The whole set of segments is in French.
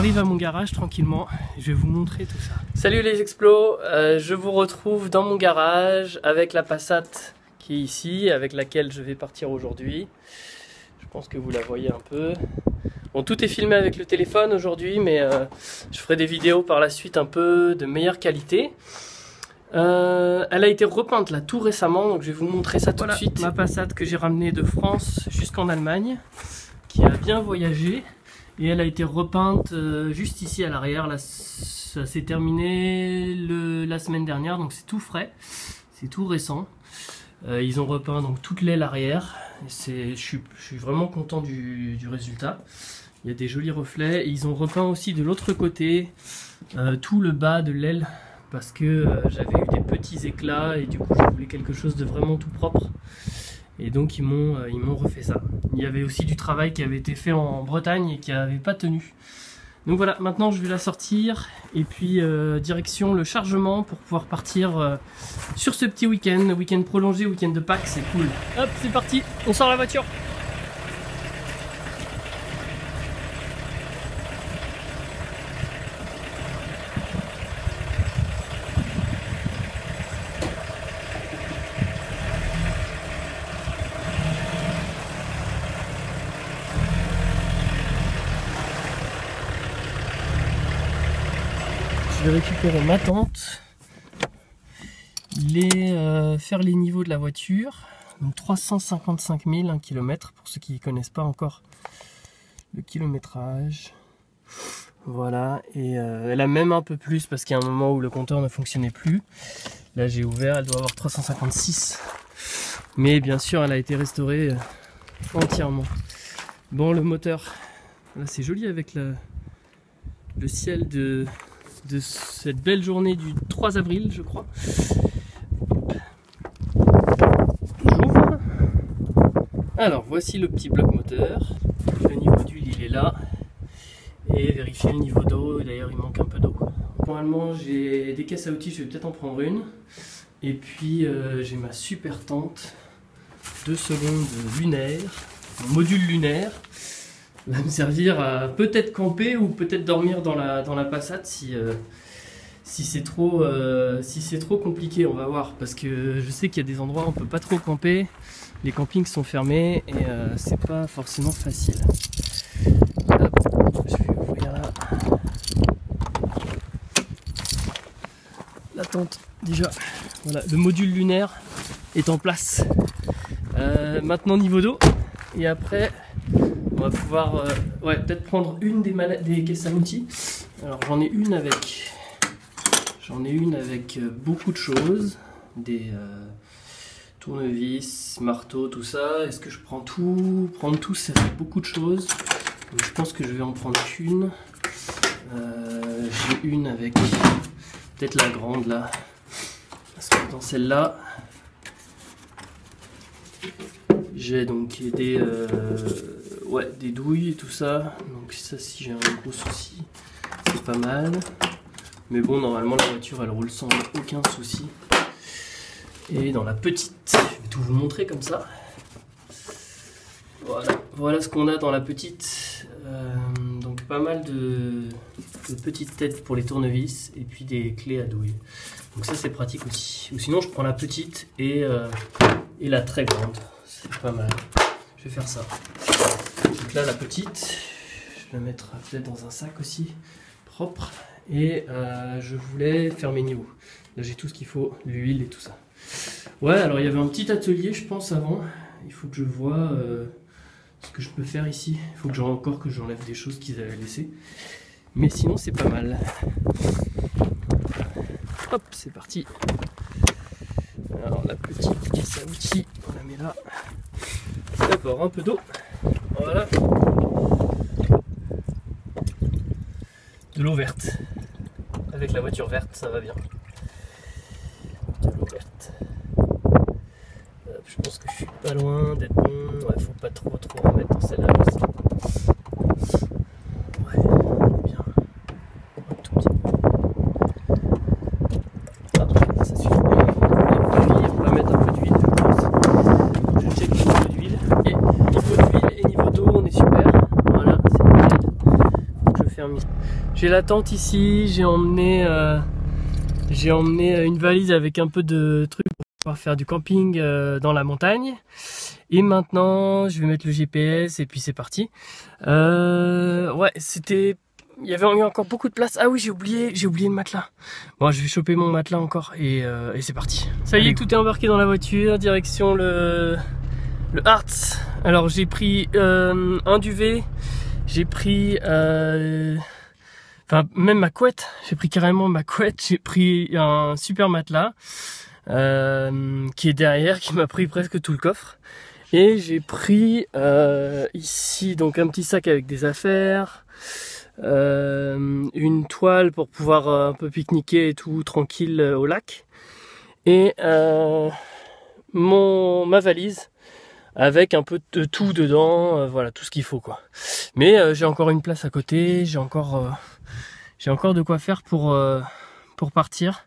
J'arrive à mon garage tranquillement, je vais vous montrer tout ça. Salut les explos, je vous retrouve dans mon garage avec la Passat qui est ici, avec laquelle je vais partir aujourd'hui. Je pense que vous la voyez un peu. Bon, tout est filmé avec le téléphone aujourd'hui, mais je ferai des vidéos par la suite un peu de meilleure qualité. Elle a été repeinte là tout récemment, donc je vais vous montrer ça tout de suite. Ma Passat que j'ai ramenée de France jusqu'en Allemagne, qui a bien voyagé. Et elle a été repeinte juste ici à l'arrière. Là, ça s'est terminé la semaine dernière, donc c'est tout frais, c'est tout récent. Ils ont repeint donc toute l'aile arrière. Je suis vraiment content du résultat. Il y a des jolis reflets. Et ils ont repeint aussi de l'autre côté tout le bas de l'aile parce que j'avais eu des petits éclats et du coup je voulais quelque chose de vraiment tout propre. Et donc ils m'ont refait ça. Il y avait aussi du travail qui avait été fait en Bretagne et qui n'avait pas tenu. Donc voilà, maintenant je vais la sortir et puis direction le chargement pour pouvoir partir sur ce petit week-end prolongé, week-end de Pâques, c'est cool. Hop, c'est parti, on sort la voiture. Je vais récupérer ma tente, faire les niveaux de la voiture, donc 355 000, 1 km, pour ceux qui ne connaissent pas encore le kilométrage. Voilà, et elle a même un peu plus parce qu'il y a un moment où le compteur ne fonctionnait plus. Là j'ai ouvert, elle doit avoir 356, mais bien sûr elle a été restaurée entièrement. Bon, le moteur, là c'est joli avec le ciel de cette belle journée du 3 avril, je crois. J'ouvre. Alors, voici le petit bloc moteur. Le niveau d'huile, il est là. Et vérifier le niveau d'eau. D'ailleurs, il manque un peu d'eau. Normalement, j'ai des caisses à outils, je vais peut-être en prendre une. Et puis, j'ai ma super tente. 2 secondes lunaire. Mon module lunaire. Va me servir à peut-être camper ou peut-être dormir dans la Passat si c'est trop compliqué, on va voir, parce que je sais qu'il y a des endroits où on peut pas trop camper, les campings sont fermés et c'est pas forcément facile. Hop, je vais ouvrir la tente déjà. Voilà, le module lunaire est en place. Maintenant niveau d'eau et après on va pouvoir peut-être prendre une des caisses à outils. Alors j'en ai une avec beaucoup de choses, des tournevis, marteaux, tout ça. Est-ce que je prends tout? Prendre tout, ça fait beaucoup de choses. Donc, je pense que je vais en prendre qu'une. J'ai une avec peut-être la grande là, parce que dans celle-là j'ai donc des douilles et tout ça, donc ça, si j'ai un gros souci, c'est pas mal. Mais bon, normalement la voiture elle roule sans aucun souci. Et dans la petite, je vais tout vous montrer comme ça. Voilà ce qu'on a dans la petite. Donc pas mal de petites têtes pour les tournevis et puis des clés à douille. Donc ça c'est pratique aussi. Ou sinon je prends la petite et la très grande. C'est pas mal. Je vais faire ça. Donc là la petite, je vais la mettre peut-être dans un sac aussi, propre. Et je voulais faire mes niveaux. Là j'ai tout ce qu'il faut, l'huile et tout ça. Ouais, alors il y avait un petit atelier je pense avant. Il faut que je vois ce que je peux faire ici. Il faut que j'enlève des choses qu'ils avaient laissées. Mais sinon c'est pas mal. Hop, c'est parti. Alors la petite caisse à outils, on la met là. D'abord un peu d'eau. Voilà. De l'eau verte. Avec la voiture verte, ça va bien. De l'eau verte. Hop, je pense que je suis pas loin d'être bon. Ouais, faut pas trop en mettre dans celle-là aussi. Ouais, bien. Un tout petit peu. Hop, ça suffit. On va mettre un peu d'huile, je pense. Je check le niveau d'huile. Et niveau d'huile et niveau d'eau, on est super. Voilà, c'est nickel. Faut que je ferme ici. J'ai la tente ici, j'ai emmené une valise avec un peu de trucs pour pouvoir faire du camping dans la montagne. Et maintenant, je vais mettre le GPS et puis c'est parti. Ouais, c'était... Il y avait encore beaucoup de place. Ah oui, j'ai oublié le matelas. Bon, je vais choper mon matelas encore et c'est parti. Ça y est, tout est embarqué dans la voiture, direction le Harz. Alors j'ai pris un duvet, j'ai pris... Enfin, même ma couette, j'ai pris carrément ma couette, j'ai pris un super matelas qui est derrière, qui m'a pris presque tout le coffre. Et j'ai pris ici donc un petit sac avec des affaires, une toile pour pouvoir un peu pique-niquer et tout tranquille au lac, et ma valise avec un peu de tout dedans, voilà, tout ce qu'il faut quoi. Mais j'ai encore une place à côté, j'ai encore de quoi faire pour partir.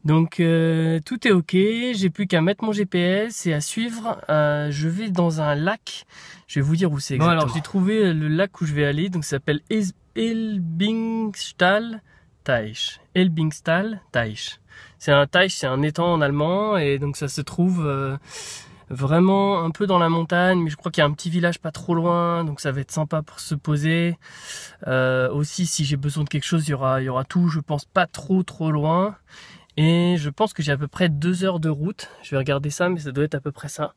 Donc tout est ok, j'ai plus qu'à mettre mon GPS et à suivre. Je vais dans un lac, je vais vous dire où c'est exactement. Bon, alors j'ai trouvé le lac où je vais aller, donc ça s'appelle Elbingstal-Teich. Elbingstal-Teich. C'est un Teich, c'est un étang en allemand, et donc ça se trouve vraiment un peu dans la montagne, mais je crois qu'il y a un petit village pas trop loin, donc ça va être sympa pour se poser. Aussi, si j'ai besoin de quelque chose, il y aura tout, je pense pas trop loin. Et je pense que j'ai à peu près 2 heures de route. Je vais regarder ça, mais ça doit être à peu près ça.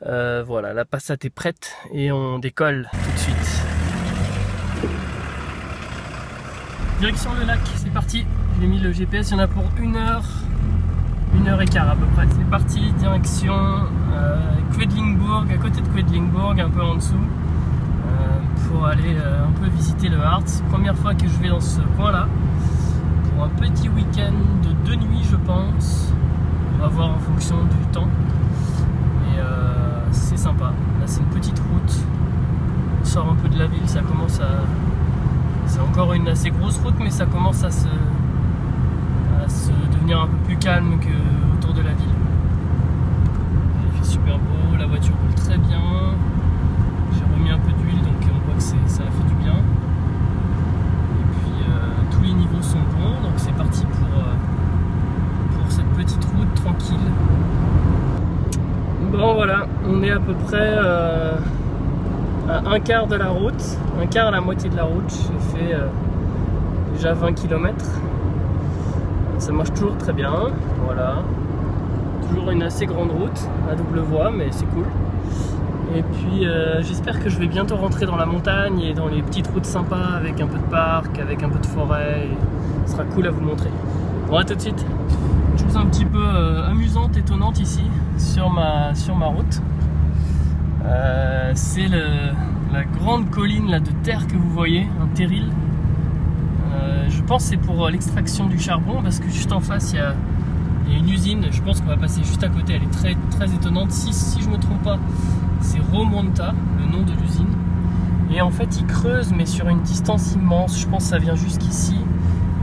Voilà, la Passat est prête et on décolle tout de suite. Direction le lac, c'est parti. J'ai mis le GPS, il y en a pour 1 heure, 1 heure et quart à peu près. C'est parti, direction Quedlinburg, à côté de Quedlinburg, un peu en dessous, pour aller un peu visiter le Harz. Première fois que je vais dans ce coin-là. Un petit week-end de 2 nuits je pense, on va voir en fonction du temps, et c'est sympa. Là c'est une petite route, on sort un peu de la ville, ça commence à... C'est encore une assez grosse route, mais ça commence à se devenir un peu plus calme qu'autour de la ville. Il fait super beau, la voiture roule très bien, j'ai remis un peu d'huile donc on voit que ça a fait du bien. Tous les niveaux sont bons, donc c'est parti pour cette petite route tranquille. Bon voilà, on est à peu près à un quart de la route, un quart à la moitié de la route. J'ai fait déjà 20 km. Ça marche toujours très bien, voilà. Toujours une assez grande route, à double voie, mais c'est cool. Et puis j'espère que je vais bientôt rentrer dans la montagne et dans les petites routes sympas avec un peu de parc, avec un peu de forêt. Et ce sera cool à vous montrer. Bon, à tout de suite. Une chose un petit peu amusante, étonnante ici sur ma route. C'est la grande colline là, de terre que vous voyez, un terril. Je pense que c'est pour l'extraction du charbon, parce que juste en face il y a une usine. Je pense qu'on va passer juste à côté, elle est très étonnante. Si je me trompe pas, c'est Romonta, le nom de l'usine. Et en fait, ils creusent, mais sur une distance immense. Je pense que ça vient jusqu'ici.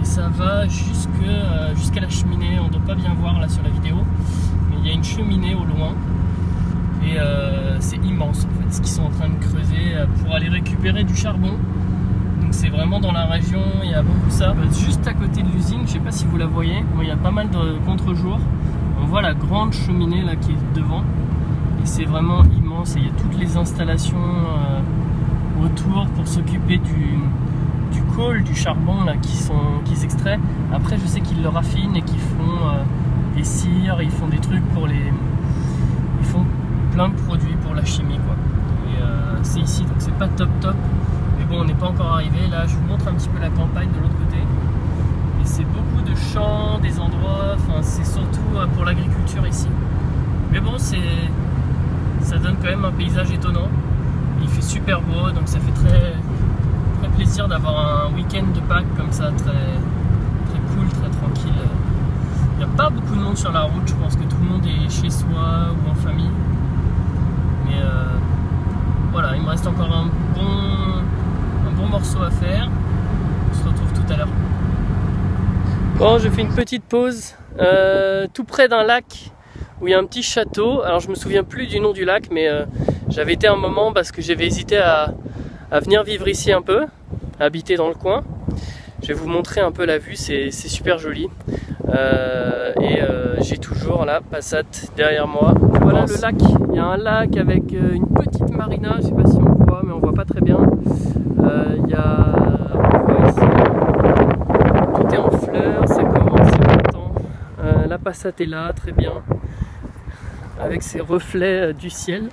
Et ça va jusqu'à la cheminée. On ne doit pas bien voir là sur la vidéo. Mais il y a une cheminée au loin. Et c'est immense en fait, ce qu'ils sont en train de creuser pour aller récupérer du charbon. Donc c'est vraiment dans la région, il y a beaucoup ça. Juste à côté de l'usine, je ne sais pas si vous la voyez. Bon, il y a pas mal de contre-jour. On voit la grande cheminée là qui est devant. Et c'est vraiment immense, et il y a toutes les installations autour pour s'occuper du coal, du charbon là, qui s'extrait. Après je sais qu'ils le raffinent et qu'ils font des cires, ils font des trucs pour ils font plein de produits pour la chimie quoi. Et c'est ici, donc c'est pas top. Mais bon, on n'est pas encore arrivé. Là je vous montre un petit peu la campagne de l'autre côté. Et c'est beaucoup de champs, des endroits, enfin c'est surtout pour l'agriculture ici. Mais bon, ça donne quand même un paysage étonnant. Il fait super beau, donc ça fait très plaisir d'avoir un week-end de Pâques comme ça, très cool, très tranquille. Il n'y a pas beaucoup de monde sur la route, je pense que tout le monde est chez soi ou en famille. Mais voilà, il me reste encore un bon morceau à faire. On se retrouve tout à l'heure. Bon, je fais une petite pause tout près d'un lac où il y a un petit château. Alors je me souviens plus du nom du lac, mais j'avais été un moment parce que j'avais hésité à venir vivre ici un peu, à habiter dans le coin. Je vais vous montrer un peu la vue, c'est super joli. J'ai toujours la Passat derrière moi. Voilà le lac, il y a un lac avec une petite marina, je sais pas si on voit, mais on voit pas très bien. Il y a ici, tout est en fleurs, ça commence au printemps. La Passat est là, très bien, avec ses reflets du ciel,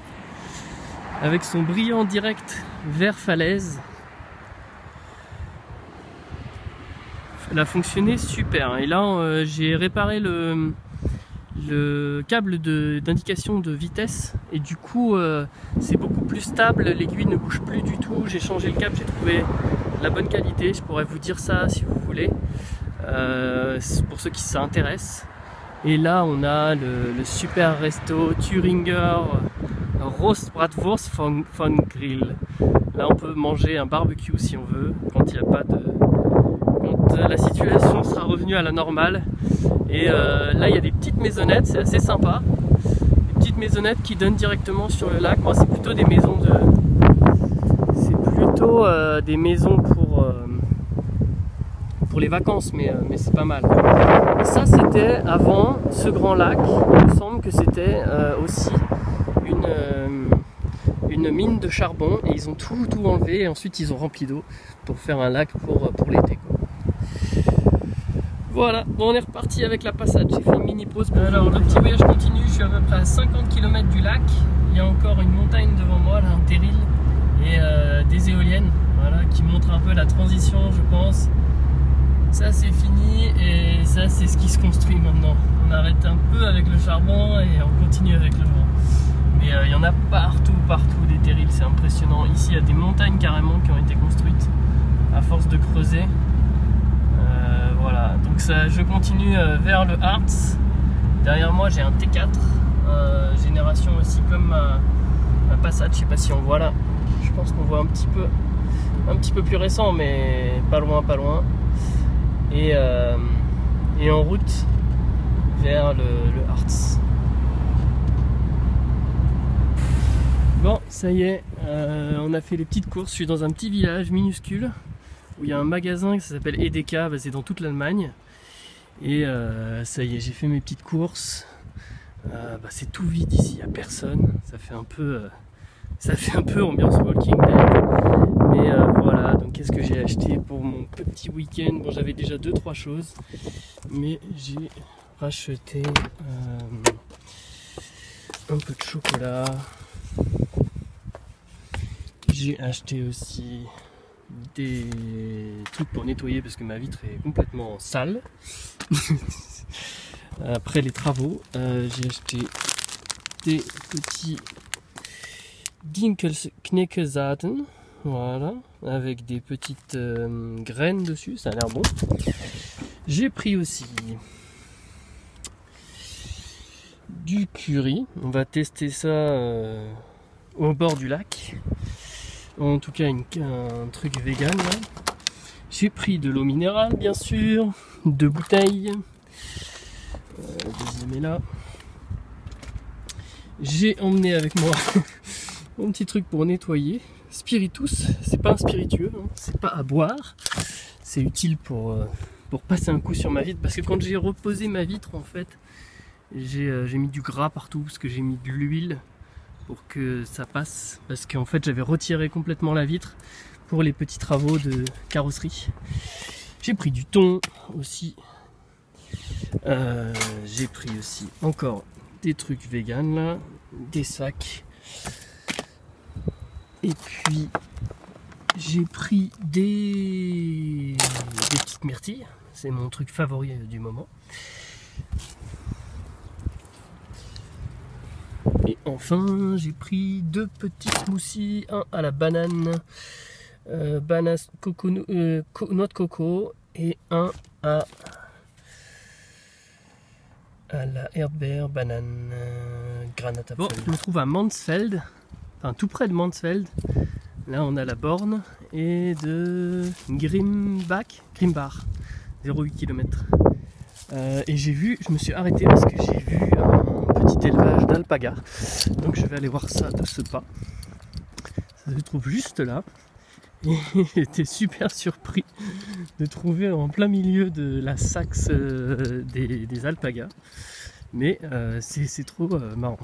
avec son brillant direct vers falaise. Elle a fonctionné super. Et là, j'ai réparé le câble d'indication de vitesse et du coup, c'est beaucoup plus stable. L'aiguille ne bouge plus du tout. J'ai changé le câble, j'ai trouvé la bonne qualité. Je pourrais vous dire ça si vous voulez, pour ceux qui s'intéressent. Et là, on a le super resto Thüringer Roast Bratwurst von Grill. Là, on peut manger un barbecue si on veut, quand il n'y a pas de... quand la situation sera revenue à la normale. Et là, il y a des petites maisonnettes, c'est assez sympa. Des petites maisonnettes qui donnent directement sur le lac. Moi, c'est plutôt des maisons de... c'est plutôt des maisons pour les vacances, mais c'est pas mal. Et ça, c'était avant ce grand lac. Il me semble que c'était aussi une mine de charbon et ils ont tout enlevé et ensuite ils ont rempli d'eau pour faire un lac pour l'été. Voilà, bon, on est reparti avec la Passat. J'ai fait une mini pause. Alors le petit voyage continue, je suis à peu près à 50 km du lac. Il y a encore une montagne devant moi, là, un terril et des éoliennes, voilà, qui montrent un peu la transition, je pense. Ça c'est fini et ça c'est ce qui se construit maintenant. On arrête un peu avec le charbon et on continue avec le vent. Mais il y en a partout des terrils, c'est impressionnant. Ici il y a des montagnes carrément qui ont été construites à force de creuser. Voilà, donc ça, je continue vers le Harz. Derrière moi j'ai un T4, génération aussi comme ma Passat, je sais pas si on voit là. Je pense qu'on voit un petit peu plus récent, mais pas loin. Et en route vers le Harz. Bon, ça y est, on a fait les petites courses. Je suis dans un petit village minuscule où il y a un magasin qui s'appelle Edeka, c'est dans toute l'Allemagne. Et ça y est, j'ai fait mes petites courses. C'est tout vide ici, il n'y a personne. Ça fait un peu ambiance Walking Dead. Mais voilà, donc qu'est-ce que j'ai acheté pour mon petit week-end? Bon, j'avais déjà 2-3 choses, mais j'ai racheté un peu de chocolat. J'ai acheté aussi des trucs pour nettoyer parce que ma vitre est complètement sale. Après les travaux, j'ai acheté des petits Dinkelknäckesaten, voilà, avec des petites graines dessus, ça a l'air bon. J'ai pris aussi du curry, on va tester ça au bord du lac. En tout cas un truc vegan là. J'ai pris de l'eau minérale bien sûr, 2 bouteilles. Deuxième est là. J'ai emmené avec moi mon petit truc pour nettoyer. Spiritus, c'est pas un spiritueux, hein, c'est pas à boire. C'est utile pour passer un coup sur ma vitre. Parce que quand j'ai reposé ma vitre en fait, j'ai mis du gras partout parce que j'ai mis de l'huile pour que ça passe, parce qu'en fait j'avais retiré complètement la vitre pour les petits travaux de carrosserie. J'ai pris du thon aussi, j'ai pris aussi encore des trucs vegan là, des sacs, et puis j'ai pris des petites myrtilles, c'est mon truc favori du moment. Et enfin, j'ai pris 2 petits smoothies, un à la banane, noix de coco, et un à la Erdbeer, banane, granate. Bon, je me trouve à Mansfeld, enfin tout près de Mansfeld. Là, on a la borne et de Grimbach, 0,8 km. Et je me suis arrêté parce que j'ai vu un petit élevage d'alpagas. Donc je vais aller voir ça de ce pas. Ça se trouve juste là. Et j'étais super surpris de trouver en plein milieu de la Saxe des alpagas. Mais c'est trop marrant.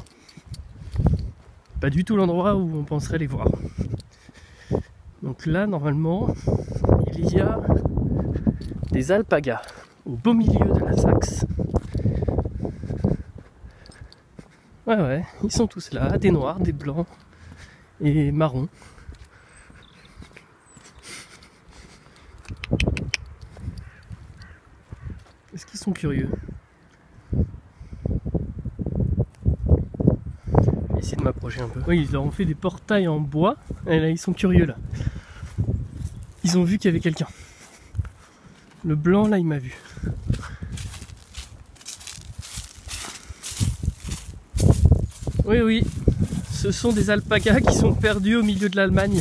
Pas du tout l'endroit où on penserait les voir. Donc là, normalement, il y a des alpagas au beau milieu de la Saxe. Ouais, ils sont tous là, des noirs, des blancs et marrons. Est-ce qu'ils sont curieux? Je vais essayer de m'approcher un peu. Oui, ils leur ont fait des portails en bois. Et là, ils sont curieux là. Ils ont vu qu'il y avait quelqu'un. Le blanc là, il m'a vu. Oui, ce sont des alpagas qui sont perdus au milieu de l'Allemagne.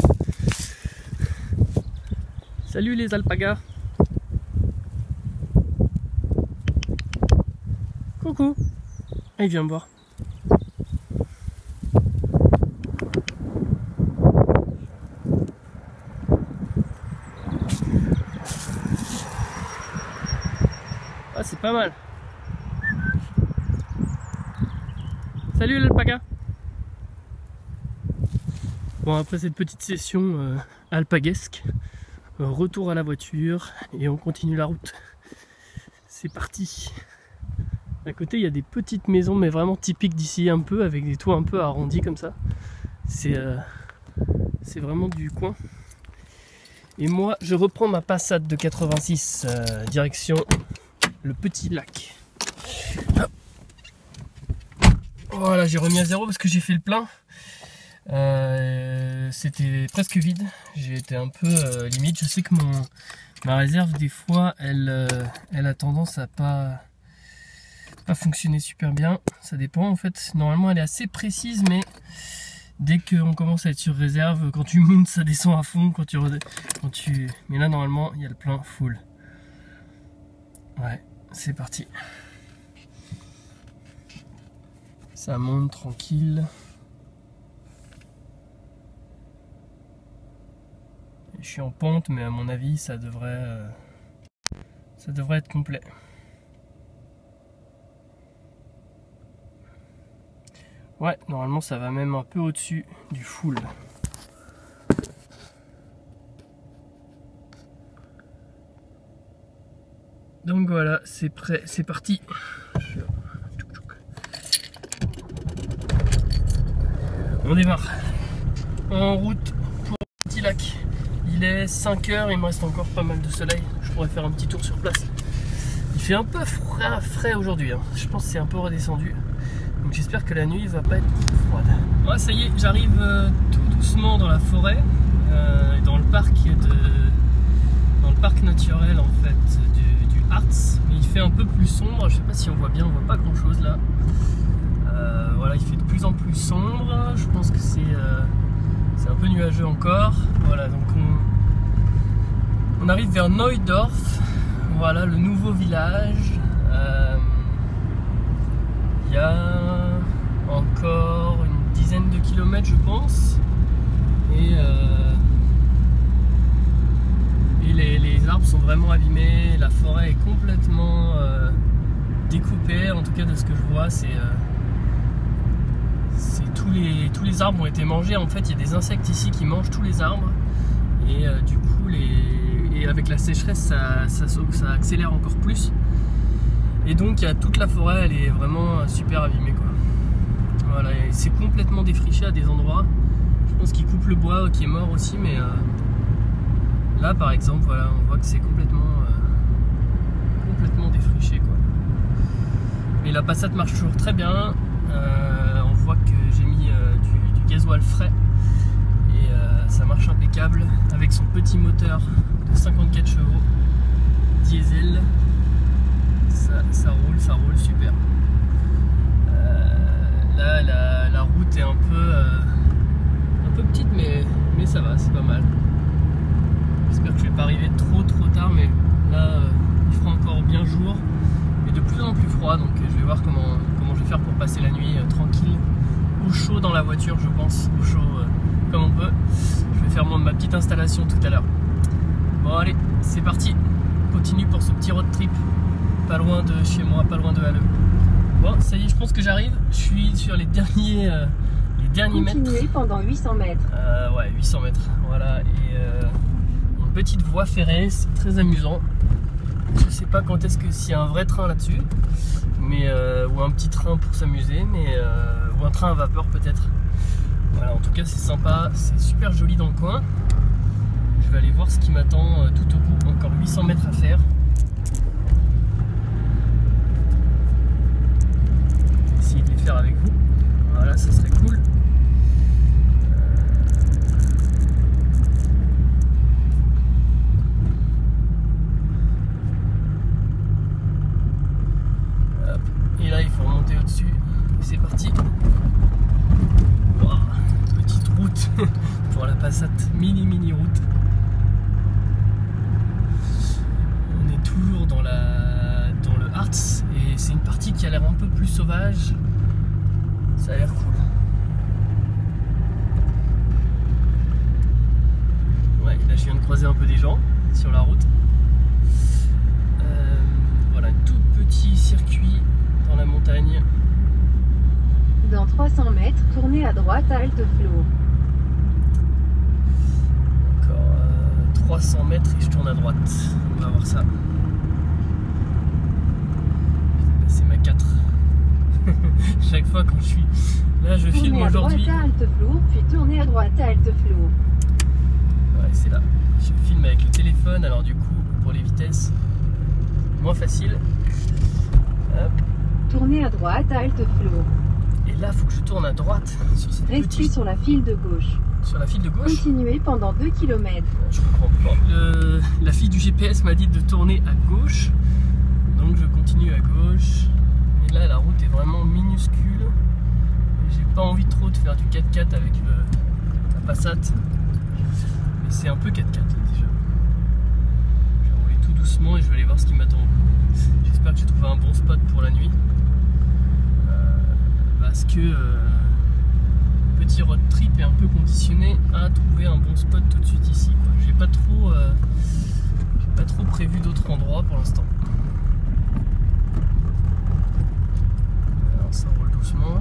Salut les alpagas. Coucou. Ah, il vient me voir. Ah, c'est pas mal. Salut l'alpaga. Bon, après cette petite session alpaguesque, retour à la voiture et on continue la route. C'est parti. À côté il y a des petites maisons mais vraiment typiques d'ici un peu, avec des toits un peu arrondis comme ça. C'est vraiment du coin. Et moi je reprends ma Passat de 86 direction le petit lac. Hop. Voilà, j'ai remis à zéro parce que j'ai fait le plein. C'était presque vide. J'ai été un peu limite. Je sais que ma réserve des fois elle a tendance à pas fonctionner super bien. Ça dépend en fait. Normalement elle est assez précise, mais dès qu'on commence à être sur réserve, quand tu montes ça descend à fond, mais là normalement il y a le plein full. Ouais, c'est parti. Ça monte tranquille. Je suis en pente, mais à mon avis ça devrait être complet. Ouais, normalement ça va même un peu au-dessus du full. Donc voilà, c'est prêt, c'est parti. On démarre. En route pour le petit lac. Il est 5 h, il me reste encore pas mal de soleil. Je pourrais faire un petit tour sur place. Il fait un peu frais aujourd'hui, hein. Je pense que c'est un peu redescendu. Donc j'espère que la nuit va pas être froide. Moi ça y est, j'arrive tout doucement dans la forêt, dans le parc naturel en fait du Harz. Mais il fait un peu plus sombre. Je sais pas si on voit bien, on voit pas grand chose là. Voilà, il fait de plus en plus sombre. Je pense que c'est un peu nuageux encore. Voilà, donc on arrive vers Neudorf. Voilà le nouveau village. Il y a encore une dizaine de kilomètres je pense. Et les arbres sont vraiment abîmés. La forêt est complètement découpée. En tout cas de ce que je vois, tous les arbres ont été mangés. En fait il y a des insectes ici qui mangent tous les arbres. Et du coup avec la sécheresse ça accélère encore plus. Et donc il y a toute la forêt, elle est vraiment super abîmée quoi. Voilà, c'est complètement défriché à des endroits. Je pense qu'ils coupent le bois qui est mort aussi, mais là par exemple voilà, on voit que c'est complètement défriché quoi. Mais la Passat marche toujours très bien. On voit que j'ai mis du gasoil frais et ça marche impeccable avec son petit moteur de 54 chevaux diesel. Ça roule super. Là la route est un peu petite, mais ça va, c'est pas mal. J'espère que je vais pas arriver trop tard, mais là il fera encore bien jour, mais de plus en plus froid, donc je vais voir comment je vais faire pour passer la nuit tranquille, au chaud dans la voiture je pense, au chaud comme on peut. Je vais faire ma petite installation tout à l'heure. Bon Bon allez, c'est parti. On continue pour ce petit road trip. Pas loin de chez moi, pas loin de Halle. Bon, ça y est, je pense que j'arrive. Je suis sur les derniers mètres. Continuez pendant 800 mètres. Ouais, 800 mètres. Voilà, et une petite voie ferrée, c'est très amusant. Je sais pas quand est-ce que s'il y a un vrai train là-dessus, mais ou un petit train pour s'amuser, mais ou un train à vapeur peut-être. Voilà, en tout cas c'est sympa, c'est super joli dans le coin. Je vais aller voir ce qui m'attend tout au bout. Encore 800 mètres à faire. Essayer de les faire avec vous. Voilà, ça serait cool. Hop. Et là, il faut remonter au-dessus. Et c'est parti. Wow. Petite route pour la Passat, mini route. On est toujours dans le Harz et c'est une partie qui a l'air un peu plus sauvage. Ça a l'air cool. Ouais, là je viens de croiser un peu des gens sur la route. Voilà, un tout petit circuit dans la montagne. Dans 300 mètres, tournez à droite à halte flour. Encore 300 mètres et je tourne à droite. On va voir ça. C'est ma 4. Chaque fois quand je suis là, je filme aujourd'hui. Tournez à droite à halte flour, puis tournez à droite à halte flour. Ouais, c'est là. Je filme avec le téléphone, alors du coup, pour les vitesses, moins facile. Hop. Tournez à droite à halte flour. Et là, il faut que je tourne à droite sur cette Restez petite... sur la file de gauche. Sur la file de gauche. Continuez pendant 2 km. Je comprends pas. La fille du GPS m'a dit de tourner à gauche. Donc je continue à gauche. Mais là, la route est vraiment minuscule. J'ai pas envie trop de faire du 4x4 avec la Passat. Mais c'est un peu 4x4 déjà. Je vais rouler tout doucement et je vais aller voir ce qui m'attend. J'espère que j'ai trouvé un bon spot pour la nuit. Parce que petit road trip est un peu conditionné à trouver un bon spot tout de suite ici. J'ai pas trop prévu d'autres endroits pour l'instant. Alors ça roule doucement.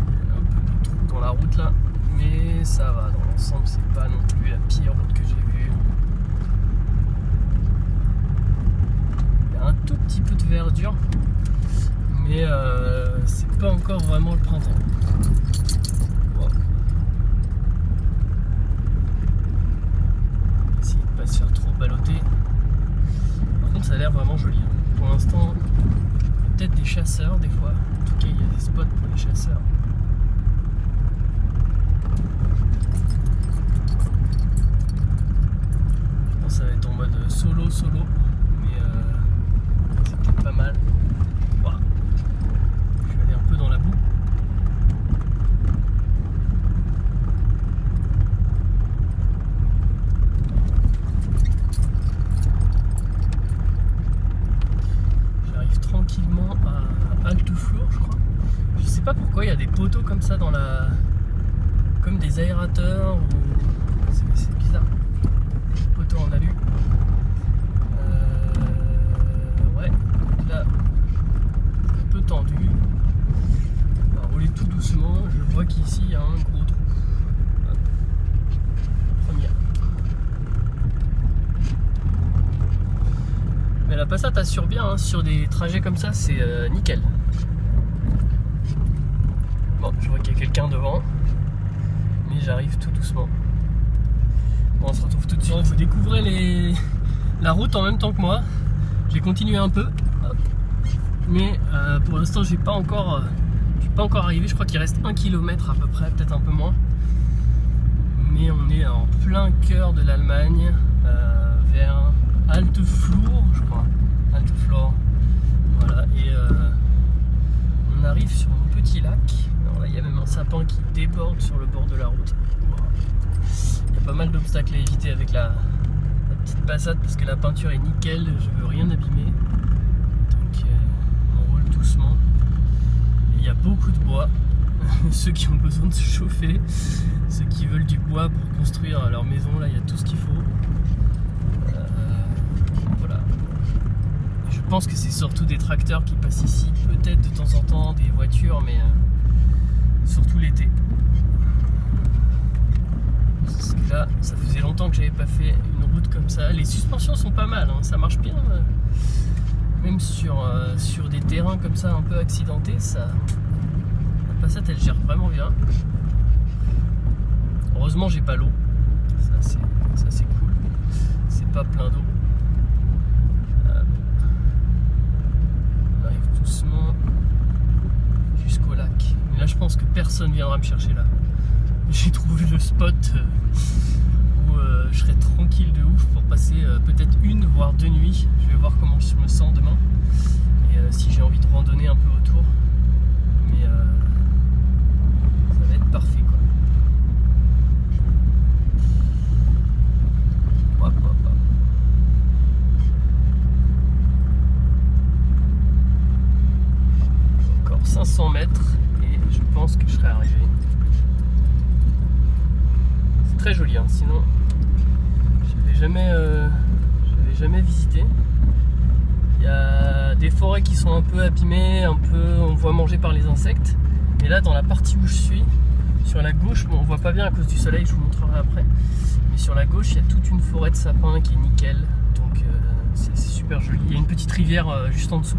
Il y a un peu de trous dans la route là, mais ça va. Dans l'ensemble, c'est pas non plus la pire route que j'ai vue. Il y a un tout petit peu de verdure. Mais c'est pas encore vraiment le printemps. Wow. Essayer de pas se faire trop balloter. Par contre, ça a l'air vraiment joli. Pour l'instant, peut-être des chasseurs des fois. En tout cas, il y a des spots pour les chasseurs. Je pense que ça va être en mode solo, mais c'est peut-être pas mal. Dans la boue. J'arrive tranquillement à halte flour, je crois. Je sais pas pourquoi il y a des poteaux comme ça dans la... comme des aérateurs ou... C'est bizarre. Des poteaux en alu. Ouais, là c'est un peu tendu. Tout doucement, je vois qu'ici il y a un gros trou. Hop. Première. Mais la Passat assure bien hein, sur des trajets comme ça, c'est nickel. Bon, je vois qu'il y a quelqu'un devant, mais j'arrive tout doucement. Bon, on se retrouve tout de suite. Vous découvrez la route en même temps que moi. J'ai continué un peu, hop. Mais pour l'instant, j'ai pas encore arrivé, je crois qu'il reste 1 km à peu près, peut-être un peu moins. Mais on est en plein cœur de l'Allemagne, vers Halte Flour, je crois. Halte Flour. Voilà, et on arrive sur un petit lac. Alors là, il y a même un sapin qui déborde sur le bord de la route. Il y a pas mal d'obstacles à éviter avec la petite Passat parce que la peinture est nickel, je veux rien abîmer. Donc on roule doucement. Il y a beaucoup de bois ceux qui ont besoin de se chauffer, ceux qui veulent du bois pour construire leur maison, là il y a tout ce qu'il faut. Voilà. Je pense que c'est surtout des tracteurs qui passent ici, peut-être de temps en temps des voitures, mais surtout l'été. Parce que là, ça faisait longtemps que j'avais pas fait une route comme ça. Les suspensions sont pas mal, hein, ça marche bien. Même sur des terrains comme ça un peu accidentés, la Passat elle gère vraiment bien. Heureusement j'ai pas l'eau, ça c'est cool, c'est pas plein d'eau. On arrive doucement jusqu'au lac. Mais là je pense que personne viendra me chercher là. J'ai trouvé le spot où je serai tranquille de ouf pour passer peut-être une voire 2 nuits. Je vais voir comment je me sens demain et si j'ai envie de randonner un peu autour. Mais ça va être parfait quoi. Hop, hop, hop. Encore 500 mètres et je pense que je serai arrivé. C'est très joli, hein. Sinon j'avais jamais visité. Il y a des forêts qui sont un peu abîmées, on voit manger par les insectes. Et là dans la partie où je suis, sur la gauche, bon, on voit pas bien à cause du soleil, je vous montrerai après. Mais sur la gauche il y a toute une forêt de sapins qui est nickel. Donc c'est super joli. Il y a une petite rivière juste en dessous.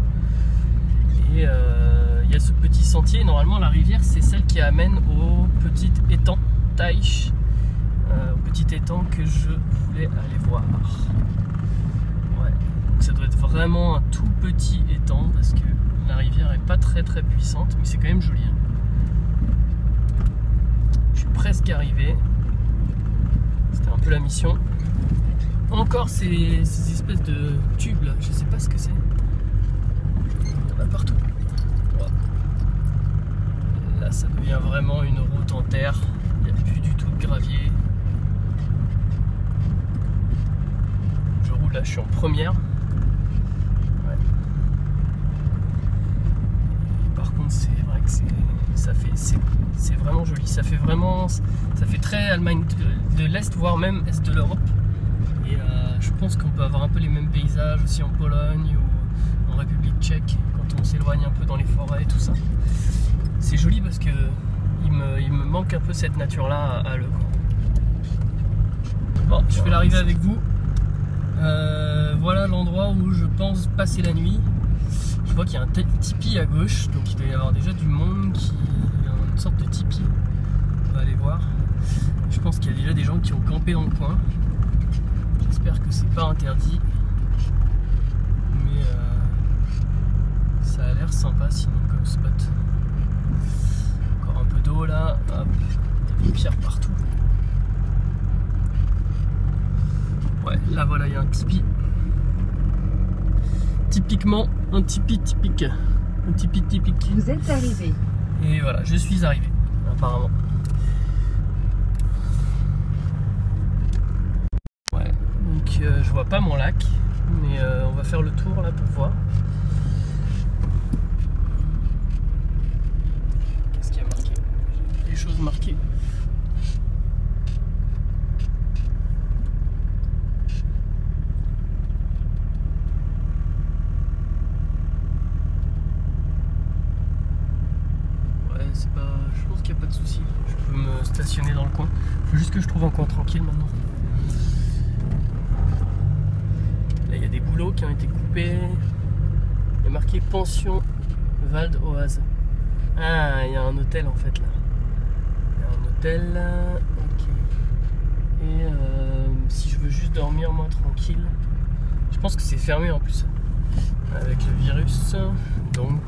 Et il y a ce petit sentier. Normalement la rivière c'est celle qui amène au petit étang Taïch. Au petit étang que je voulais aller voir. Ouais. Donc ça doit être vraiment un tout petit étang parce que la rivière est pas très puissante, mais c'est quand même joli. Hein. Je suis presque arrivé. C'était un peu la mission. Encore ces espèces de tubes là, je sais pas ce que c'est. Il y en a partout. Ouais. Là ça devient vraiment une route en terre. Il n'y a plus du tout de gravier. Là je suis en première. Ouais. Et par contre c'est vrai que c'est vraiment joli. Ça fait très Allemagne de l'Est, voire même Est de l'Europe. Et je pense qu'on peut avoir un peu les mêmes paysages aussi en Pologne ou en République tchèque quand on s'éloigne un peu dans les forêts et tout ça. C'est joli parce que il me manque un peu cette nature là à Le. Bon, je fais l'arrivée avec vous. Voilà l'endroit où je pense passer la nuit. Je vois qu'il y a un tipi à gauche, donc il doit y avoir déjà du monde qui a une sorte de tipi. On va aller voir. Je pense qu'il y a déjà des gens qui ont campé dans le coin. J'espère que c'est pas interdit. Mais ça a l'air sympa sinon comme spot. Encore un peu d'eau là. Hop. Il y a des pierres partout. Ouais, là voilà, il y a un tipi. Typiquement, un tipi typique. Un tipi typique. Vous êtes arrivé. Et voilà, je suis arrivé, apparemment. Ouais, donc je vois pas mon lac, mais on va faire le tour là pour voir. Qu'est-ce qu'il y a marqué? Des choses marquées. Je pense qu'il n'y a pas de souci. Je peux me stationner dans le coin. Il faut juste que je trouve un coin tranquille maintenant. Là, il y a des boulots qui ont été coupés. Il y a marqué pension Val d'Oise. Ah, il y a un hôtel en fait là. Il y a un hôtel là. Ok. Et si je veux juste dormir moi tranquille, je pense que c'est fermé en plus avec le virus. Donc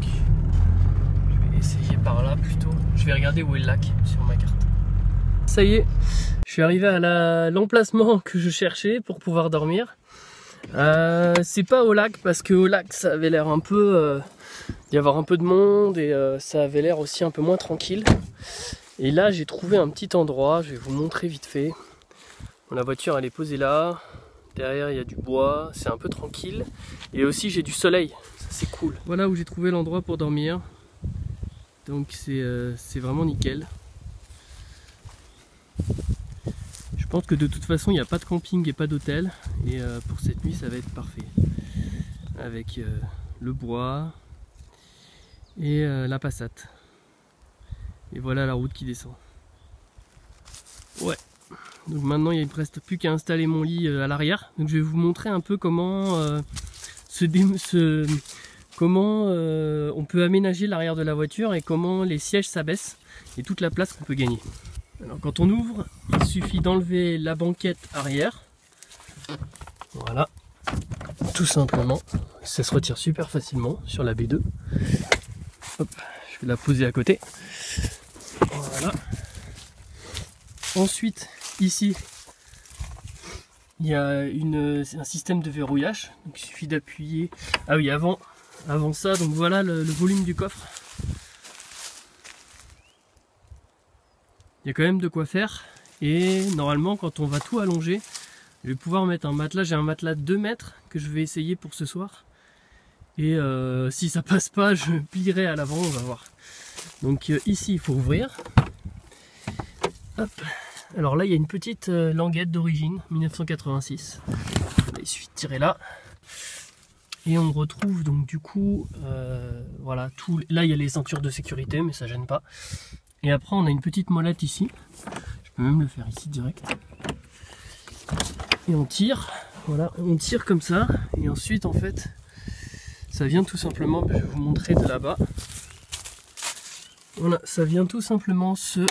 essayer par là plutôt. Je vais regarder où est le lac sur ma carte. Ça y est, je suis arrivé à l'emplacement que je cherchais pour pouvoir dormir. C'est pas au lac parce que au lac ça avait l'air un peu d'y avoir un peu de monde et ça avait l'air aussi un peu moins tranquille. Et là j'ai trouvé un petit endroit, je vais vous montrer vite fait. Bon, la voiture elle est posée là. Derrière il y a du bois, c'est un peu tranquille. Et aussi j'ai du soleil, ça c'est cool. Voilà où j'ai trouvé l'endroit pour dormir. Donc c'est vraiment nickel. Je pense que de toute façon il n'y a pas de camping et pas d'hôtel. Et pour cette nuit ça va être parfait. Avec le bois et la Passat. Et voilà la route qui descend. Ouais. Donc maintenant il ne me reste plus qu'à installer mon lit à l'arrière. Donc je vais vous montrer un peu comment on peut aménager l'arrière de la voiture et comment les sièges s'abaissent et toute la place qu'on peut gagner. Alors quand on ouvre, il suffit d'enlever la banquette arrière. Voilà, tout simplement. Ça se retire super facilement sur la B2. Hop, je vais la poser à côté. Voilà. Ensuite, ici, il y a un système de verrouillage. Donc il suffit d'appuyer. Ah oui, avant ça, donc voilà le volume du coffre. Il y a quand même de quoi faire. Et normalement, quand on va tout allonger, je vais pouvoir mettre un matelas. J'ai un matelas de 2 mètres que je vais essayer pour ce soir. Et si ça passe pas, je plierai à l'avant, on va voir. Donc ici, il faut ouvrir. Hop. Alors là, il y a une petite languette d'origine, 1986. Il suffit de tirer là. Et on retrouve donc du coup, voilà, là il y a les ceintures de sécurité, mais ça gêne pas. Et après, on a une petite molette ici. Je peux même le faire ici direct. Et on tire, voilà, on tire comme ça. Et ensuite, en fait, ça vient tout simplement, je vais vous montrer de là-bas. Voilà, ça vient tout simplement se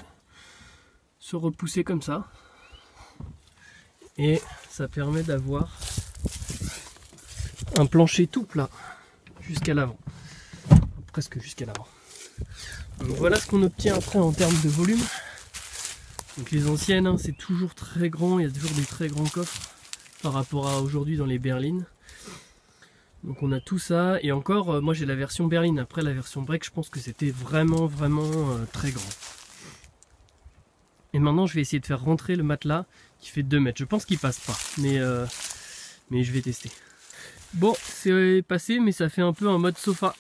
repousser comme ça. Et ça permet d'avoir un plancher tout plat jusqu'à l'avant. Presque jusqu'à l'avant. Donc voilà ce qu'on obtient après en termes de volume. Donc les anciennes, hein, c'est toujours très grand, il y a toujours des très grands coffres par rapport à aujourd'hui dans les berlines. Donc on a tout ça, et encore, moi j'ai la version berline. Après la version break, je pense que c'était vraiment très grand. Et maintenant je vais essayer de faire rentrer le matelas qui fait 2 mètres. Je pense qu'il passe pas, mais je vais tester. Bon, c'est passé, mais ça fait un peu un mode sofa.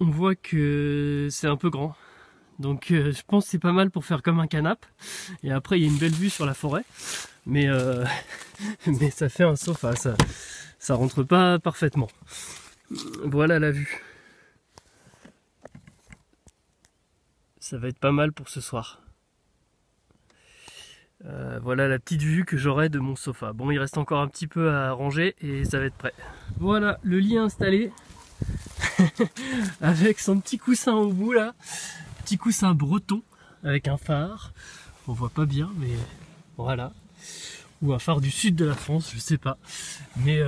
On voit que c'est un peu grand. Donc je pense que c'est pas mal pour faire comme un canapé. Et après il y a une belle vue sur la forêt. Mais ça fait un sofa, ça rentre pas parfaitement. Voilà la vue. Ça va être pas mal pour ce soir. Voilà la petite vue que j'aurai de mon sofa. Bon, il reste encore un petit peu à ranger et ça va être prêt. Voilà le lit installé. Avec son petit coussin au bout là. Petit coussin breton avec un phare. On voit pas bien, mais voilà. Ou un phare du sud de la France, je sais pas. Mais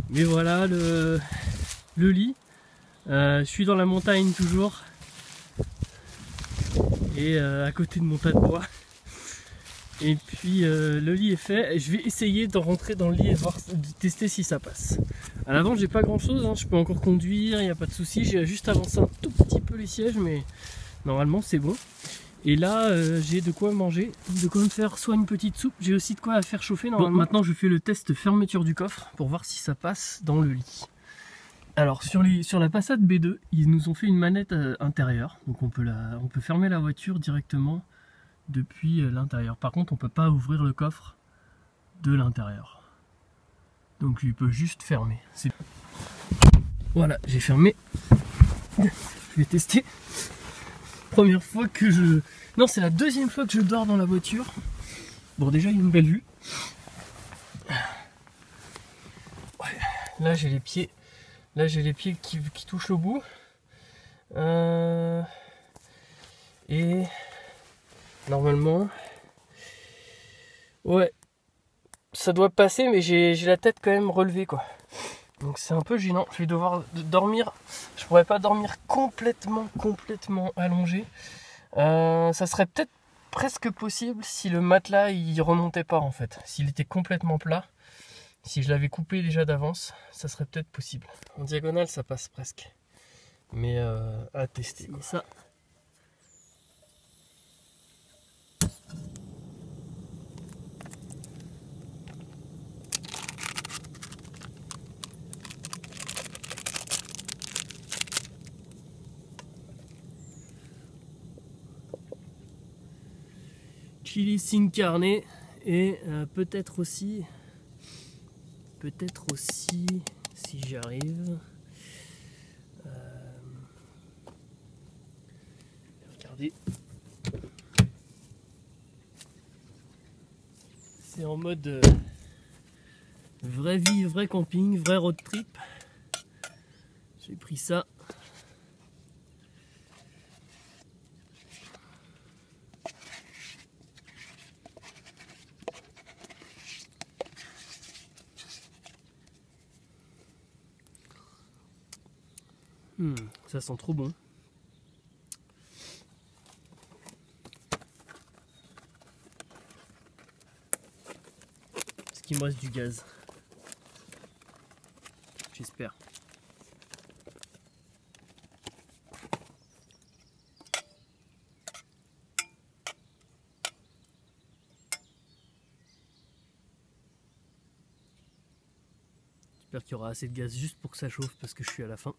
voilà le lit. Je suis dans la montagne toujours. Et à côté de mon tas de bois. Et puis le lit est fait. Et je vais essayer de rentrer dans le lit et voir, de tester si ça passe. À l'avant j'ai pas grand chose, hein. Je peux encore conduire, il n'y a pas de souci. J'ai juste avancé un tout petit peu les sièges, mais normalement c'est bon. Et là j'ai de quoi manger, de quoi me faire soit une petite soupe. J'ai aussi de quoi faire chauffer normalement. Bon, maintenant je fais le test fermeture du coffre pour voir si ça passe dans le lit. Alors sur la Passat B2, ils nous ont fait une manette intérieure. Donc on peut fermer la voiture directement depuis l'intérieur. Par contre on peut pas ouvrir le coffre de l'intérieur. Donc il peut juste fermer. Voilà, j'ai fermé. Je vais tester. Première fois que je... Non, c'est la deuxième fois que je dors dans la voiture. Bon, déjà il y a une belle vue. Ouais. Là j'ai les pieds. Là j'ai les pieds qui touchent au bout. Et normalement, ouais, ça doit passer, mais j'ai la tête quand même relevée quoi. Donc c'est un peu gênant. Je vais devoir dormir. Je pourrais pas dormir complètement allongé. Ça serait peut-être presque possible si le matelas il remontait pas en fait. S'il était complètement plat. Si je l'avais coupé déjà d'avance, ça serait peut-être possible. En diagonale, ça passe presque. Mais à tester. Ça. chili sin carne et peut-être aussi, si j'y arrive, regardez, c'est en mode vraie vie, vrai camping, vrai road trip. J'ai pris ça. Ça sent trop bon. Est-ce qu'il me reste du gaz? J'espère. J'espère qu'il y aura assez de gaz juste pour que ça chauffe parce que je suis à la fin.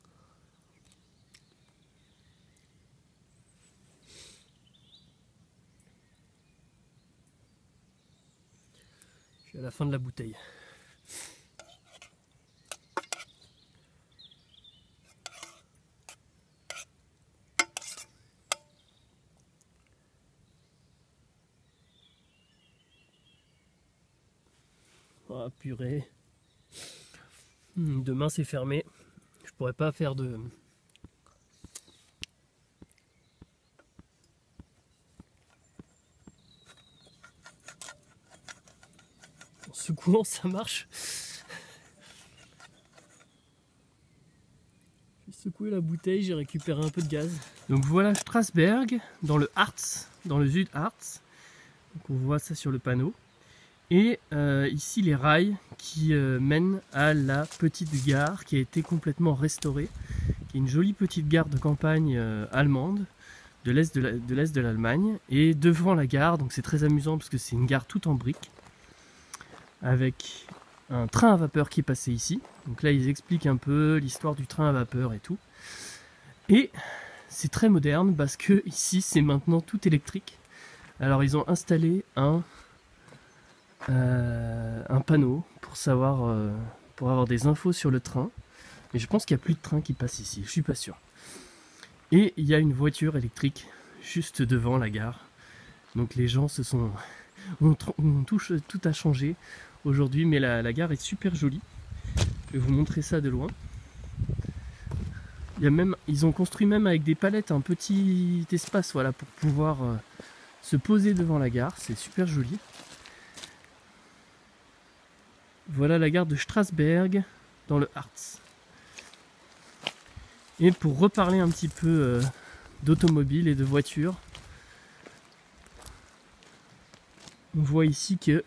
Je suis à la fin de la bouteille. Oh purée. Demain c'est fermé. Je pourrais pas faire de... En secouant ça marche. J'ai secoué la bouteille, j'ai récupéré un peu de gaz. Donc voilà Strasberg, dans le Harz, dans le Südharz. Donc on voit ça sur le panneau. Et ici les rails qui mènent à la petite gare qui a été complètement restaurée, qui est une jolie petite gare de campagne allemande de l'est de l'Allemagne. Et devant la gare, donc c'est très amusant parce que c'est une gare toute en briques, avec un train à vapeur qui est passé ici. Donc là ils expliquent un peu l'histoire du train à vapeur et tout. Et c'est très moderne parce que ici c'est maintenant tout électrique. Alors ils ont installé un panneau pour savoir, pour avoir des infos sur le train, mais je pense qu'il n'y a plus de train qui passe ici, je suis pas sûr. Et il y a une voiture électrique juste devant la gare, donc les gens se sont tout a changé aujourd'hui, mais la gare est super jolie. Je vais vous montrer ça de loin. Il y a même, ils ont construit même avec des palettes un petit espace, voilà, pour pouvoir se poser devant la gare, c'est super joli. Voilà la gare de Strasberg dans le Harz. Et pour reparler un petit peu d'automobile et de voitures, on voit ici que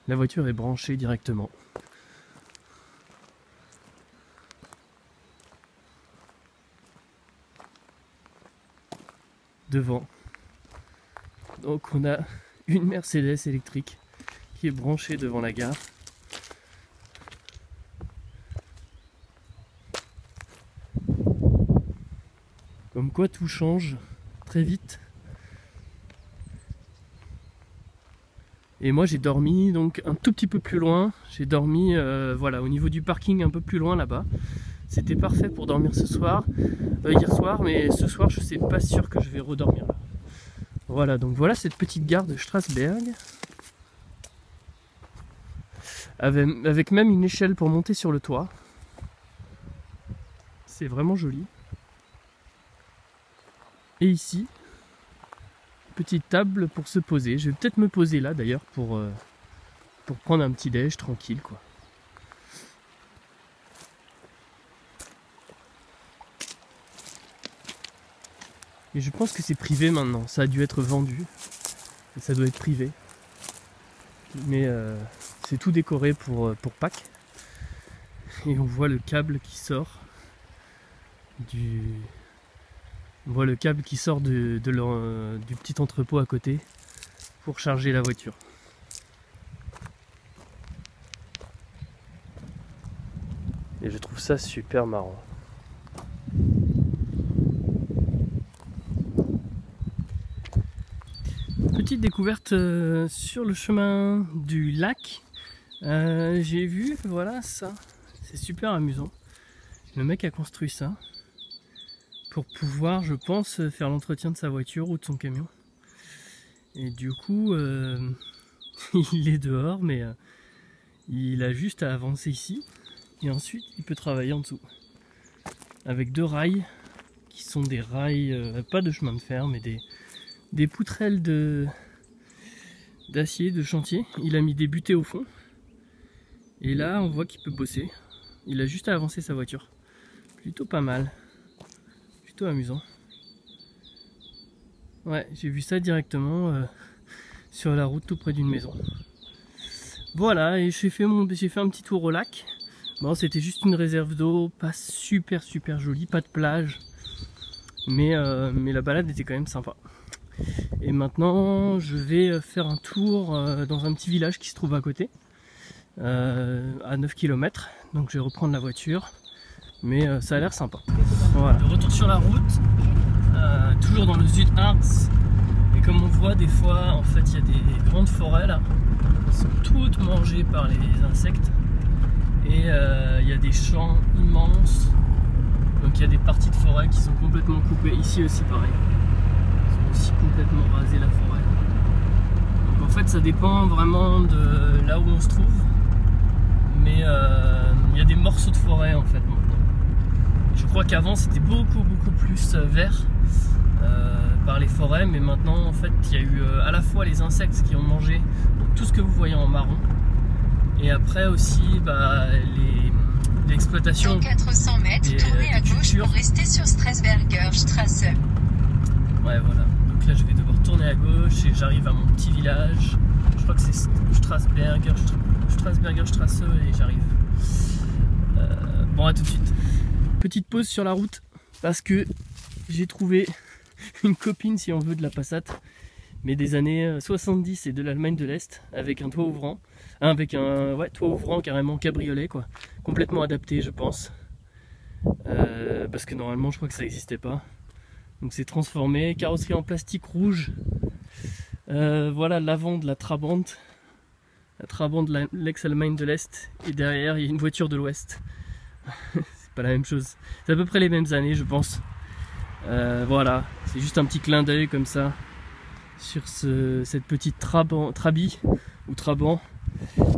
la voiture est branchée directement. Devant. Donc on a une Mercedes électrique qui est branchée devant la gare. Comme quoi tout change très vite. Et moi j'ai dormi donc un tout petit peu plus loin. J'ai dormi voilà, au niveau du parking un peu plus loin là-bas. C'était parfait pour dormir ce soir, hier soir, mais ce soir je sais pas sûr que je vais redormir là. Voilà, donc voilà cette petite gare de Strasberg. Avec même une échelle pour monter sur le toit. C'est vraiment joli. Et ici, petite table pour se poser. Je vais peut-être me poser là d'ailleurs pour prendre un petit déj tranquille quoi. Et je pense que c'est privé maintenant. Ça a dû être vendu. Et ça doit être privé. Mais c'est tout décoré pour Pâques. Et on voit le câble qui sort On voit le câble qui sort du petit entrepôt à côté pour charger la voiture. Et je trouve ça super marrant. Petite découverte sur le chemin du lac. J'ai vu, voilà ça, c'est super amusant. Le mec a construit ça pour pouvoir, je pense, faire l'entretien de sa voiture ou de son camion. Et du coup, il est dehors, mais il a juste à avancer ici. Et ensuite, il peut travailler en dessous. Avec 2 rails, qui sont des rails, pas de chemin de fer, mais des poutrelles d'acier, de chantier. Il a mis des butées au fond. Et là, on voit qu'il peut bosser. Il a juste à avancer sa voiture. Plutôt pas mal. Plutôt amusant. Ouais, j'ai vu ça directement sur la route tout près d'une maison. Voilà, et j'ai fait un petit tour au lac. Bon, c'était juste une réserve d'eau, pas super jolie, pas de plage. Mais la balade était quand même sympa. Et maintenant, je vais faire un tour dans un petit village qui se trouve à côté. À 9 km, donc je vais reprendre la voiture, mais ça a l'air sympa. Voilà. De retour sur la route, toujours dans le Zuidarts, et comme on voit des fois, en fait il y a des grandes forêts là, qui sont toutes mangées par les insectes, et il y a des champs immenses, donc il y a des parties de forêt qui sont complètement coupées, ici aussi pareil, ils ont aussi complètement rasé la forêt. Donc en fait ça dépend vraiment de là où on se trouve. Mais il y a des morceaux de forêt en fait maintenant. Je crois qu'avant c'était beaucoup plus vert par les forêts, mais maintenant en fait il y a eu à la fois les insectes qui ont mangé donc, tout ce que vous voyez en marron, et après aussi l'exploitation. 400 mètres, tournez à gauche pour rester sur Strasberger Strasse. Ouais, voilà. Donc là je vais devoir tourner à gauche et j'arrive à mon petit village. Je crois que c'est Strasberger Strasse et j'arrive. Bon, à tout de suite. Petite pause sur la route parce que j'ai trouvé une copine, si on veut, de la Passat, mais des années 70 et de l'Allemagne de l'Est, avec un toit ouvrant. Avec un toit ouvrant carrément cabriolet, quoi. Complètement adapté, je pense. Parce que normalement, je crois que ça n'existait pas. Donc c'est transformé. Carrosserie en plastique rouge. Voilà l'avant de la Trabant. La Trabant de l'ex-Allemagne de l'Est, et derrière il y a une voiture de l'Ouest. C'est pas la même chose. C'est à peu près les mêmes années, je pense. Voilà, c'est juste un petit clin d'œil comme ça sur cette petite Trabi ou Trabant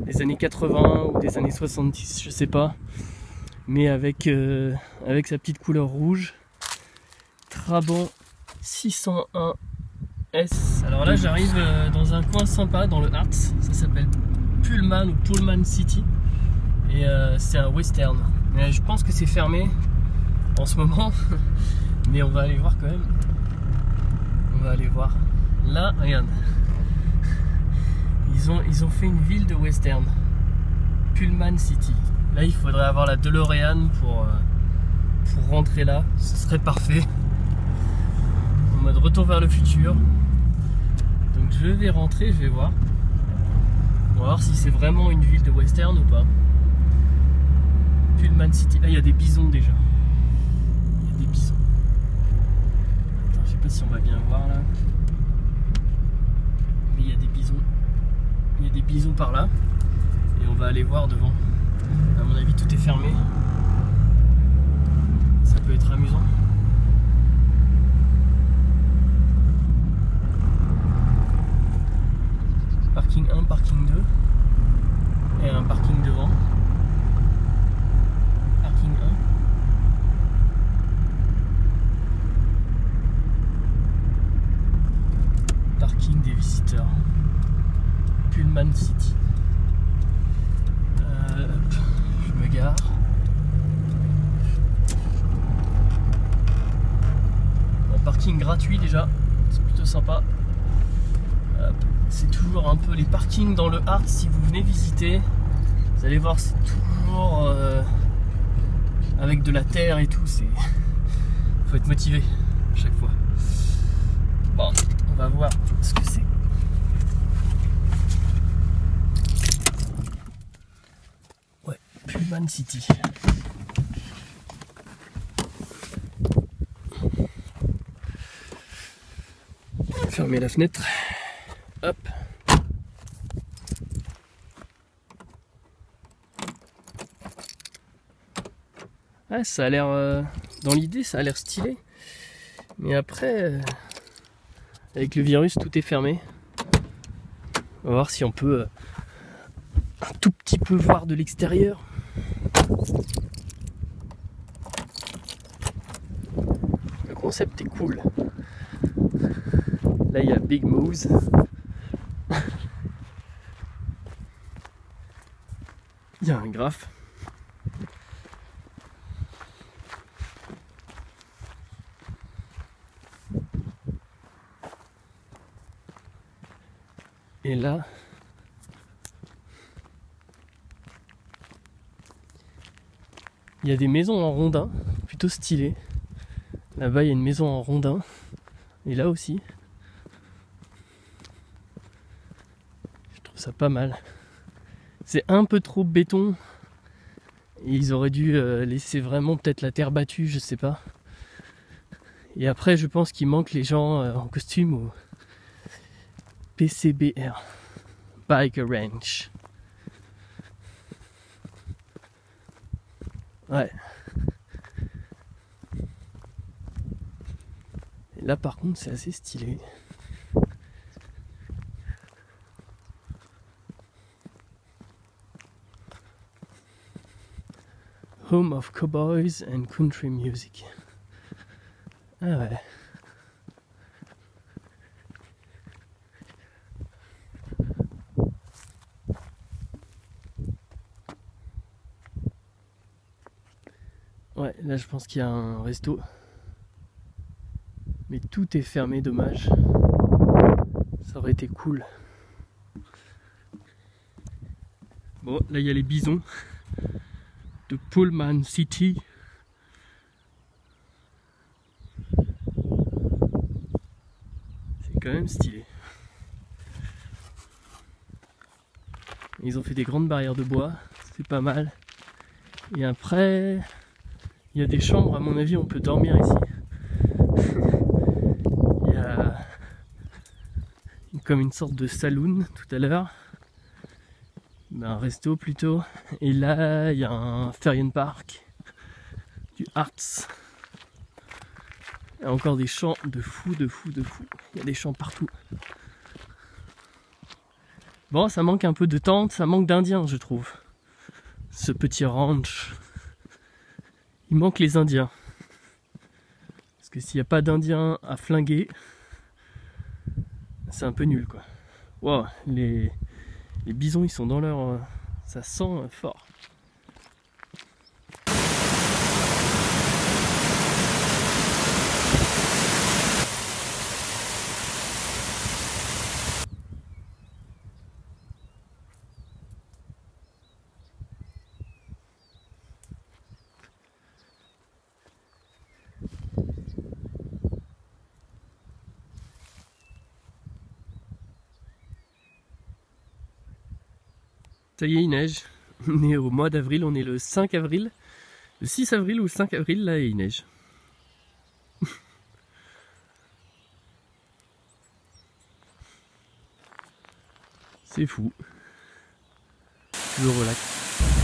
des années 80 ou des années 70, je sais pas. Mais avec sa petite couleur rouge. Trabant 601 S. Alors là j'arrive dans un coin sympa dans le Harz, ça s'appelle Pullman ou Pullman City, et c'est un western. Mais je pense que c'est fermé en ce moment, mais on va aller voir quand même. On va aller voir. Là, regarde, ils ont fait une ville de western, Pullman City. Là il faudrait avoir la DeLorean pour rentrer là, ce serait parfait. En mode retour vers le futur. Donc je vais rentrer, je vais voir. On va voir si c'est vraiment une ville de western ou pas. Pullman City. Ah, il y a des bisons déjà. Il y a des bisons. Attends, je sais pas si on va bien voir là. Mais il y a des bisons. Il y a des bisons par là. Et on va aller voir devant. À mon avis, tout est fermé. Ça peut être amusant. Parking 1, parking 2 et un parking devant. Parking 1. Parking des visiteurs. Pullman City. Je me gare. Bon, parking gratuit déjà, c'est plutôt sympa. C'est toujours un peu les parkings dans le Harz, si vous venez visiter, vous allez voir, c'est toujours avec de la terre et tout, faut être motivé à chaque fois. Bon, on va voir ce que c'est. Ouais, Pullman City. Fermer la fenêtre. Hop. Ouais, ça a l'air, dans l'idée, ça a l'air stylé. Mais après, avec le virus, tout est fermé. On va voir si on peut un tout petit peu voir de l'extérieur. Le concept est cool. Là, il y a Big Moose. Il y a un graphe. Et là, il y a des maisons en rondin, plutôt stylées. Là-bas, il y a une maison en rondin. Et là aussi. Je trouve ça pas mal. C'est un peu trop béton. Et ils auraient dû laisser vraiment peut-être la terre battue, je sais pas. Et après, je pense qu'il manque les gens en costume ou PCBR. Bike Ranch. Ouais. Et là par contre c'est assez stylé. Home of Cowboys and Country Music. Ah ouais. Ouais, là je pense qu'il y a un resto. Mais tout est fermé, dommage. Ça aurait été cool. Bon, là il y a les bisons de Pullman City. C'est quand même stylé. Ils ont fait des grandes barrières de bois, c'est pas mal. Et après, il y a des chambres, à mon avis, on peut dormir ici. Il y a comme une sorte de saloon tout à l'heure. Un resto plutôt. Et là, il y a un Ferian Park, du Arts. Il y a encore des champs de fou, de fou, de fou. Il y a des champs partout. Bon, ça manque un peu de tentes, ça manque d'Indiens, je trouve. Ce petit ranch. Il manque les Indiens. Parce que s'il n'y a pas d'Indiens à flinguer, c'est un peu nul, quoi. Wow, les bisons, ils sont dans leur... ça sent fort. Ça y est, il neige. On est au mois d'avril, on est le 5 avril. Le 6 avril ou le 5 avril, là, et il neige. C'est fou. Je relaxe.